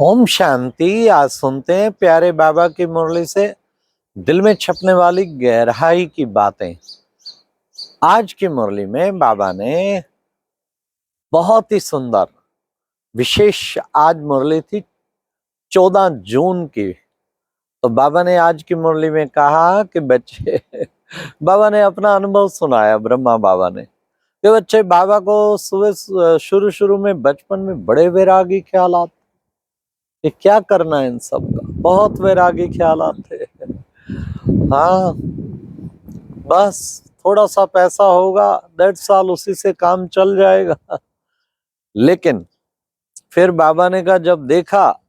ओम शांति। आज सुनते हैं प्यारे बाबा की मुरली से दिल में छपने वाली गहराई की बातें। आज की मुरली में बाबा ने बहुत ही सुंदर विशेष आज मुरली थी 14 जून की। तो बाबा ने आज की मुरली में कहा कि बच्चे बाबा ने अपना अनुभव सुनाया। ब्रह्मा बाबा ने कि बच्चे बाबा को सुबह शुरू शुरू में बचपन में बड़े वैरागी ख्यालात कि क्या करना है इन सब का, बहुत वैरागी ख्यालात थे। हाँ, बस थोड़ा सा पैसा होगा 1.5 साल उसी से काम चल जाएगा। लेकिन फिर बाबा ने कहा जब देखा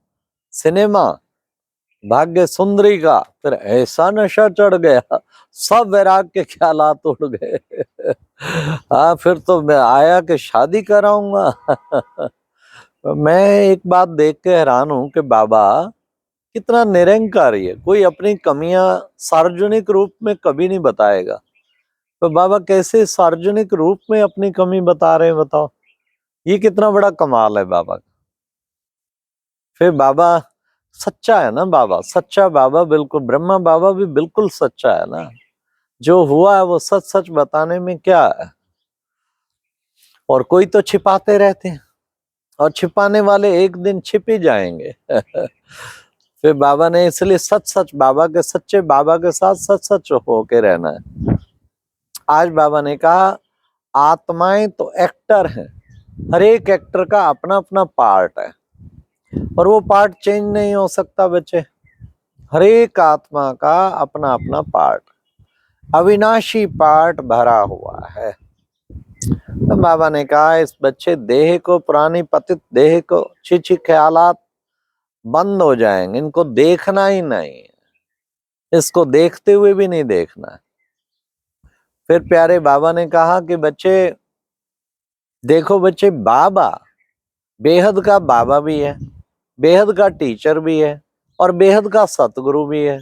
सिनेमा भाग्य सुंदरी का, फिर ऐसा नशा चढ़ गया, सब वैराग के ख्यालात उड़ गए। हाँ, फिर तो मैं आया कि शादी कराऊंगा। मैं एक बात देख के हैरान हूं कि बाबा कितना निरंकारी है। कोई अपनी कमियां सार्वजनिक रूप में कभी नहीं बताएगा। तो बाबा कैसे सार्वजनिक रूप में अपनी कमी बता रहे हैं, बताओ। ये कितना बड़ा कमाल है बाबा का। फिर बाबा सच्चा है ना, बाबा सच्चा बाबा, बिल्कुल ब्रह्मा बाबा भी बिल्कुल सच्चा है ना। जो हुआ है वो सच सच बताने में क्या है। और कोई तो छिपाते रहते हैं, और छिपाने वाले एक दिन छिप ही जाएंगे। फिर बाबा ने इसलिए सच सच बाबा के, सच्चे बाबा के साथ सच सच होके रहना है। आज बाबा ने कहा आत्माएं तो एक्टर हैं, हर एक एक्टर का अपना अपना पार्ट है और वो पार्ट चेंज नहीं हो सकता बच्चे। हर एक आत्मा का अपना अपना पार्ट, अविनाशी पार्ट भरा हुआ है। तो बाबा ने कहा इस बच्चे देह को, पुरानी पतित देह को छी ख्यालात बंद हो जाएंगे, इनको देखना ही नहीं है, इसको देखते हुए भी नहीं देखना है। फिर प्यारे बाबा ने कहा कि बच्चे देखो, बच्चे बाबा बेहद का बाबा भी है, बेहद का टीचर भी है और बेहद का सतगुरु भी है।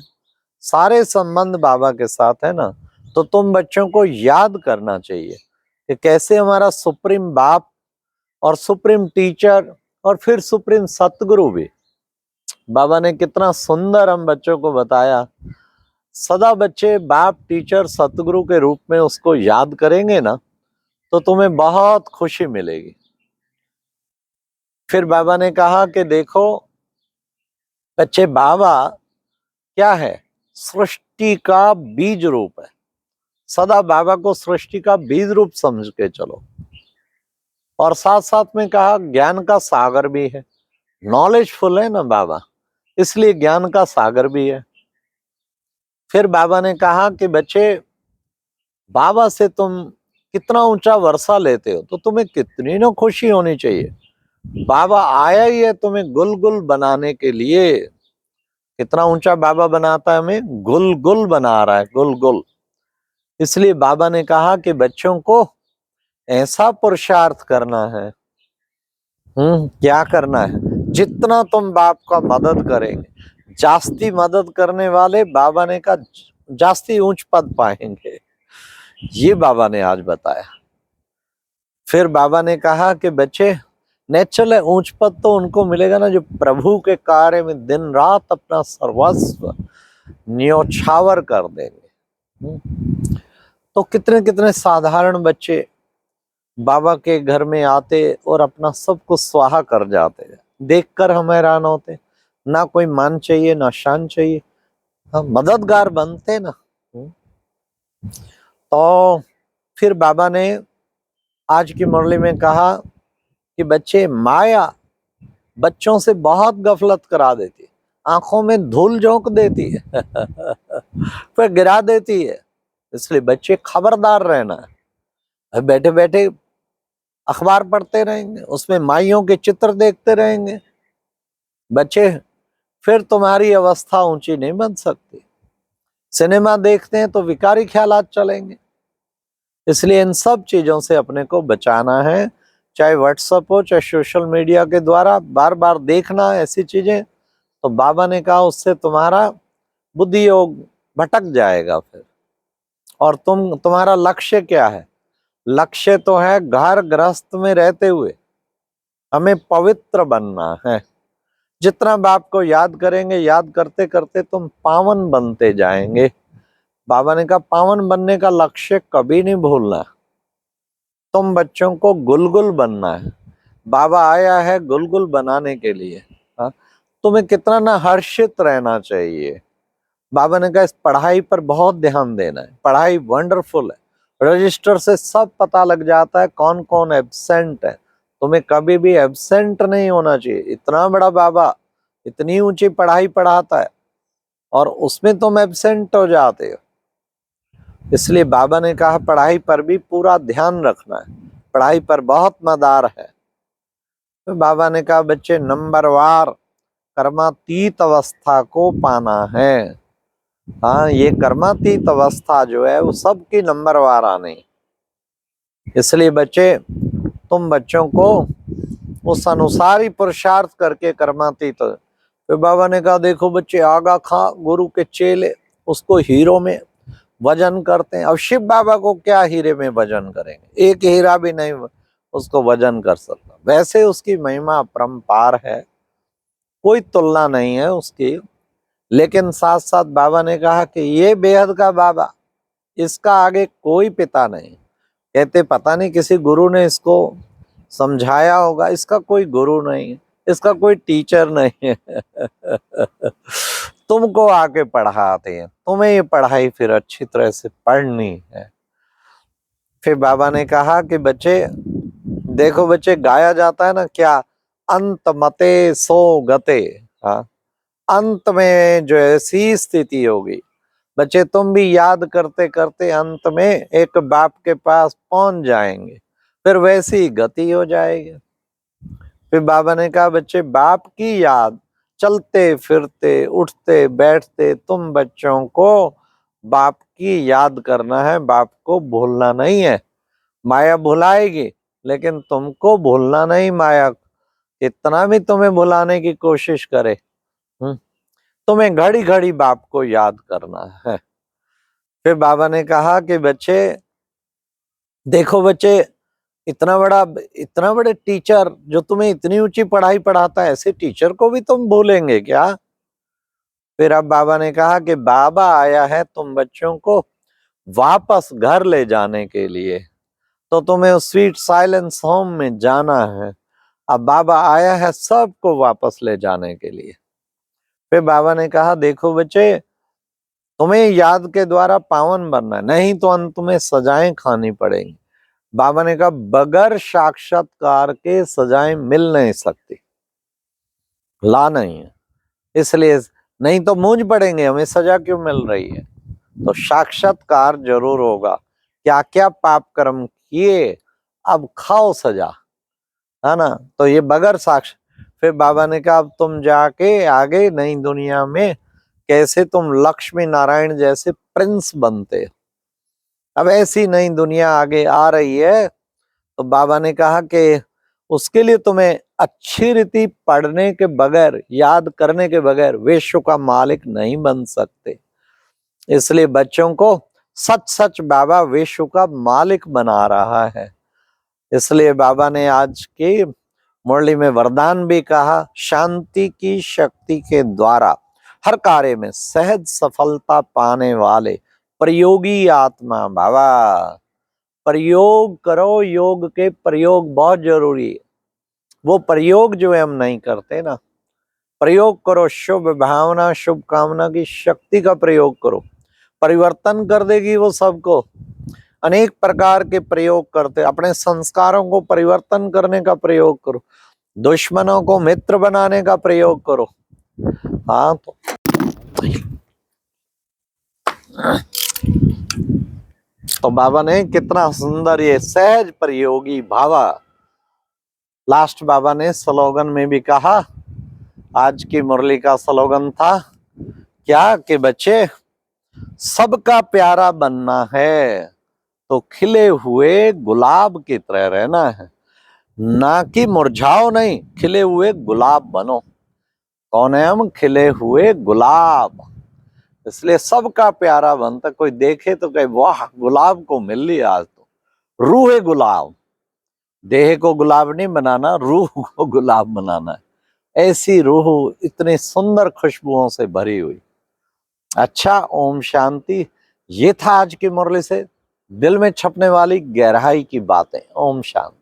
सारे संबंध बाबा के साथ है ना। तो तुम बच्चों को याद करना चाहिए कि कैसे हमारा सुप्रीम बाप और सुप्रीम टीचर और फिर सुप्रीम सतगुरु भी। बाबा ने कितना सुंदर हम बच्चों को बताया। सदा बच्चे बाप, टीचर, सतगुरु के रूप में उसको याद करेंगे ना, तो तुम्हें बहुत खुशी मिलेगी। फिर बाबा ने कहा कि देखो बच्चे, बाबा क्या है, सृष्टि का बीज रूप है। सदा बाबा को सृष्टि का बीज रूप समझ के चलो। और साथ साथ में कहा ज्ञान का सागर भी है, नॉलेजफुल है ना बाबा, इसलिए ज्ञान का सागर भी है। फिर बाबा ने कहा कि बच्चे बाबा से तुम कितना ऊंचा वर्षा लेते हो तो तुम्हें कितनी ना खुशी होनी चाहिए। बाबा आया ही है तुम्हें गुल गुल बनाने के लिए। कितना ऊंचा बाबा बनाता है हमें, गुल गुल बना रहा है, गुल गुल। इसलिए बाबा ने कहा कि बच्चों को ऐसा पुरुषार्थ करना है। क्या करना है, जितना तुम बाप का मदद करेंगे, जास्ती मदद करने वाले बाबा ने कहा जास्ती ऊंच पद पाएंगे। ये बाबा ने आज बताया। फिर बाबा ने कहा कि बच्चे नेचुरल है, ऊंच पद तो उनको मिलेगा ना जो प्रभु के कार्य में दिन रात अपना सर्वस्व न्योछावर कर देंगे। तो कितने कितने साधारण बच्चे बाबा के घर में आते और अपना सब कुछ स्वाहा कर जाते, देखकर हम हैरान होते। ना कोई मान चाहिए ना शान चाहिए, हम मददगार बनते ना। तो फिर बाबा ने आज की मुरली में कहा कि बच्चे माया बच्चों से बहुत गफलत करा देती है, आंखों में धूल झोंक देती है, फिर गिरा देती है। इसलिए बच्चे खबरदार रहना है। बैठे बैठे अखबार पढ़ते रहेंगे, उसमें माइयों के चित्र देखते रहेंगे बच्चे, फिर तुम्हारी अवस्था ऊंची नहीं बन सकती। सिनेमा देखते हैं तो विकारी ख्यालात चलेंगे। इसलिए इन सब चीजों से अपने को बचाना है। चाहे व्हाट्सएप हो, चाहे सोशल मीडिया के द्वारा बार बार देखना ऐसी चीजें, तो बाबा ने कहा उससे तुम्हारा बुद्धि योग भटक जाएगा फिर। और तुम्हारा लक्ष्य क्या है? लक्ष्य तो है घर गृहस्थ में रहते हुए हमें पवित्र बनना है। जितना बाप को याद करेंगे, याद करते करते तुम पावन बनते जाएंगे। बाबा ने कहा पावन बनने का लक्ष्य कभी नहीं भूलना, तुम बच्चों को गुलगुल बनना है। बाबा आया है गुलगुल बनाने के लिए। हाँ, तुम्हें कितना ना हर्षित रहना चाहिए। बाबा ने कहा इस पढ़ाई पर बहुत ध्यान देना है, पढ़ाई वंडरफुल है, रजिस्टर से सब पता लग जाता है कौन कौन एब्सेंट है, तुम्हें कभी भी एब्सेंट नहीं होना चाहिए। इतना बड़ा बाबा इतनी ऊंची पढ़ाई पढ़ाता है और उसमें तुम एब्सेंट हो जाते हो। इसलिए बाबा ने कहा पढ़ाई पर भी पूरा ध्यान रखना है, पढ़ाई पर बहुत मदार है। तो बाबा ने कहा बच्चे नंबरवार कर्मातीत अवस्था को पाना है। हाँ, ये कर्मातीत अवस्था जो है वो सबकी नंबरवार आनी। इसलिए बच्चे तुम बच्चों को उस अनुसार ही पुरुषार्थ करके कर्मातीत। फिर बाबा ने कहा देखो बच्चे आगा खां गुरु के चेले उसको हीरो में वजन करते हैं। अब शिव बाबा को क्या हीरे में वजन करेंगे, एक हीरा भी नहीं उसको वजन कर सकता। वैसे उसकी महिमा अपरंपार है, कोई तुलना नहीं है उसकी। लेकिन साथ साथ बाबा ने कहा कि ये बेहद का बाबा, इसका आगे कोई पिता नहीं। कहते पता नहीं किसी गुरु ने इसको समझाया होगा, इसका कोई गुरु नहीं है, इसका कोई टीचर नहीं है तुमको आके पढ़ाते हैं, तुम्हें ये पढ़ाई फिर अच्छी तरह से पढ़नी है। फिर बाबा ने कहा कि बच्चे देखो बच्चे गाया जाता है ना क्या, अंत मते सो गते। हाँ, अंत में जो ऐसी स्थिति होगी बच्चे तुम भी याद करते करते अंत में एक बाप के पास पहुंच जाएंगे, फिर वैसी गति हो जाएगी। फिर बाबा ने कहा बच्चे बाप की याद चलते फिरते उठते बैठते तुम बच्चों को बाप की याद करना है, बाप को भूलना नहीं है। माया भुलाएगी लेकिन तुमको भूलना नहीं। माया इतना भी तुम्हें भुलाने की कोशिश करे, तुम्हें घड़ी घड़ी बाप को याद करना है। फिर बाबा ने कहा कि बच्चे देखो बच्चे इतना बड़े टीचर जो तुम्हें इतनी ऊंची पढ़ाई पढ़ाता है, ऐसे टीचर को भी तुम भूलेंगे क्या। फिर अब बाबा ने कहा कि बाबा आया है तुम बच्चों को वापस घर ले जाने के लिए, तो तुम्हें उस स्वीट साइलेंस होम में जाना है। अब बाबा आया है सबको वापस ले जाने के लिए। फिर बाबा ने कहा देखो बच्चे तुम्हें याद के द्वारा पावन बनना है, नहीं तो अंत में सजाएं खानी पड़ेंगी। बाबा ने कहा बगैर साक्षात्कार के सजाएं मिल नहीं सकती, ला नहीं है। इसलिए नहीं तो मूंझ पड़ेंगे हमें सजा क्यों मिल रही है। तो साक्षात्कार जरूर होगा, क्या क्या पाप कर्म किए अब खाओ सजा, है ना। तो ये बगैर साक्ष। फिर बाबा ने कहा अब तुम जाके आगे नई दुनिया में कैसे तुम लक्ष्मी नारायण जैसे प्रिंस बनते। अब ऐसी नई दुनिया आगे आ रही है, तो बाबा ने कहा कि उसके लिए तुम्हें अच्छी रीति पढ़ने के बगैर याद करने के बगैर विश्व का मालिक नहीं बन सकते। इसलिए बच्चों को सच सच बाबा विश्व का मालिक बना रहा है। इसलिए बाबा ने आज की मुरली में वरदान भी कहा, शांति की शक्ति के द्वारा हर कार्य में सहज सफलता पाने वाले प्रयोगी आत्मा। बाबा प्रयोग करो, योग के प्रयोग बहुत जरूरी है। वो प्रयोग जो है हम नहीं करते ना, प्रयोग करो, शुभ भावना शुभ कामना की शक्ति का प्रयोग करो, परिवर्तन कर देगी वो सबको। अनेक प्रकार के प्रयोग करते, अपने संस्कारों को परिवर्तन करने का प्रयोग करो, दुश्मनों को मित्र बनाने का प्रयोग करो। हाँ, तो बाबा ने कितना सुंदर ये सहज प्रयोगी भावा लास्ट बाबा ने स्लोगन में भी कहा। आज की मुरली का स्लोगन था क्या कि बच्चे सबका प्यारा बनना है तो खिले हुए गुलाब की तरह रहना है, ना कि मुरझाओ नहीं, खिले हुए गुलाब बनो। कौन है हम? खिले हुए गुलाब। इसलिए सबका प्यारा बनता, कोई देखे तो कहे वाह गुलाब को मिल लिया आज तो, रूह गुलाब। देह को गुलाब नहीं बनाना, रूह को गुलाब बनाना है। ऐसी रूह इतनी सुंदर खुशबुओं से भरी हुई। अच्छा, ओम शांति। ये था आज की मुरली से दिल में छपने वाली गहराई की बातें। ओम शांति।